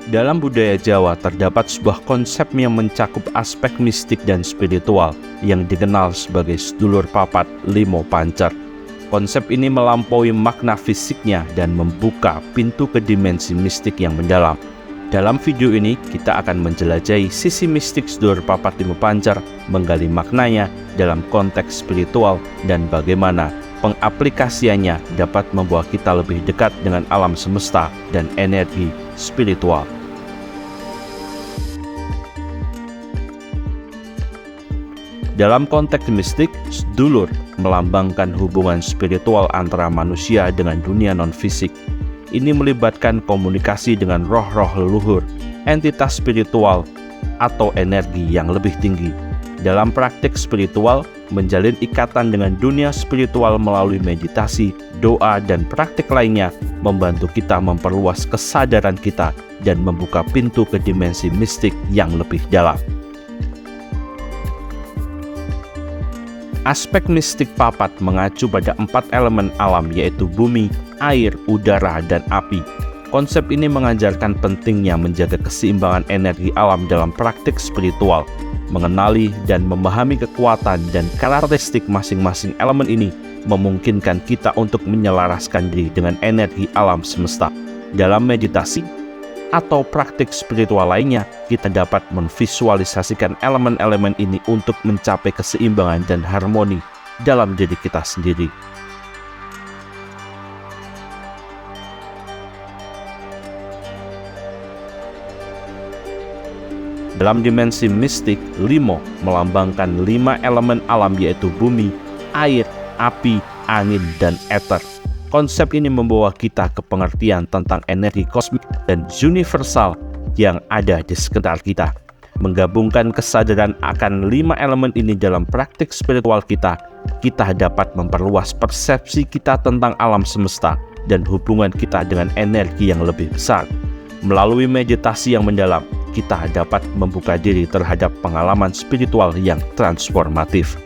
Dalam budaya Jawa terdapat sebuah konsep yang mencakup aspek mistik dan spiritual yang dikenal sebagai sedulur papat limo pancer. Konsep ini melampaui makna fisiknya dan membuka pintu ke dimensi mistik yang mendalam. Dalam video ini kita akan menjelajahi sisi mistik sedulur papat limo pancer, menggali maknanya dalam konteks spiritual dan bagaimana pengaplikasiannya dapat membawa kita lebih dekat dengan alam semesta dan energi spiritual. Dalam konteks mistik, sedulur melambangkan hubungan spiritual antara manusia dengan dunia non-fisik. Ini melibatkan komunikasi dengan roh-roh leluhur, entitas spiritual, atau energi yang lebih tinggi. Dalam praktik spiritual, menjalin ikatan dengan dunia spiritual melalui meditasi, doa, dan praktik lainnya membantu kita memperluas kesadaran kita dan membuka pintu ke dimensi mistik yang lebih dalam. Aspek mistik papat mengacu pada 4 elemen alam, yaitu bumi, air, udara, dan api. Konsep ini mengajarkan pentingnya menjaga keseimbangan energi alam dalam praktik spiritual. Mengenali dan memahami kekuatan dan karakteristik masing-masing elemen ini memungkinkan kita untuk menyelaraskan diri dengan energi alam semesta. Dalam meditasi atau praktik spiritual lainnya, kita dapat memvisualisasikan elemen-elemen ini untuk mencapai keseimbangan dan harmoni dalam diri kita sendiri. Dalam dimensi mistik, limo melambangkan 5 elemen alam, yaitu bumi, air, api, angin, dan ether. Konsep ini membawa kita ke pengertian tentang energi kosmik dan universal yang ada di sekitar kita. Menggabungkan kesadaran akan 5 elemen ini dalam praktik spiritual kita dapat memperluas persepsi kita tentang alam semesta dan hubungan kita dengan energi yang lebih besar. Melalui meditasi yang mendalam, kita dapat membuka diri terhadap pengalaman spiritual yang transformatif.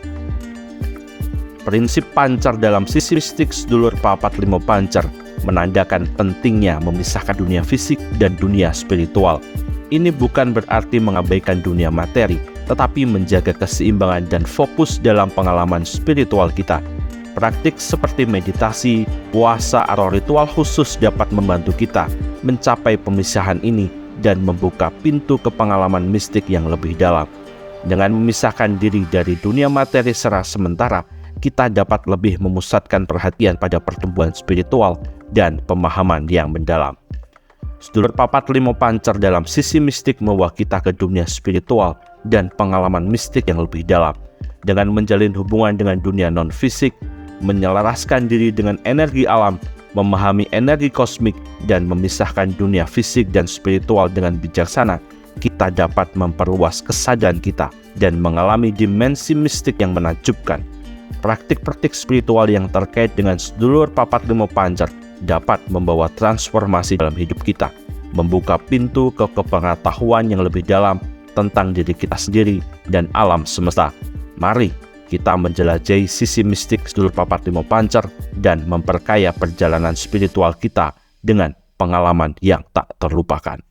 Prinsip pancer dalam sisi mistik sedulur papat limo pancer menandakan pentingnya memisahkan dunia fisik dan dunia spiritual. Ini bukan berarti mengabaikan dunia materi, tetapi menjaga keseimbangan dan fokus dalam pengalaman spiritual kita. Praktik seperti meditasi, puasa, atau ritual khusus dapat membantu kita mencapai pemisahan ini dan membuka pintu ke pengalaman mistik yang lebih dalam. Dengan memisahkan diri dari dunia materi secara sementara, kita dapat lebih memusatkan perhatian pada pertumbuhan spiritual dan pemahaman yang mendalam. Sedulur papat limo pancer dalam sisi mistik membawa kita ke dunia spiritual dan pengalaman mistik yang lebih dalam. Dengan menjalin hubungan dengan dunia non-fisik, menyelaraskan diri dengan energi alam, memahami energi kosmik, dan memisahkan dunia fisik dan spiritual dengan bijaksana, kita dapat memperluas kesadaran kita dan mengalami dimensi mistik yang menakjubkan. Praktik-praktik spiritual yang terkait dengan sedulur papat limo pancer dapat membawa transformasi dalam hidup kita, membuka pintu ke pengetahuan yang lebih dalam tentang diri kita sendiri dan alam semesta. Mari kita menjelajahi sisi mistik sedulur papat limo pancer dan memperkaya perjalanan spiritual kita dengan pengalaman yang tak terlupakan.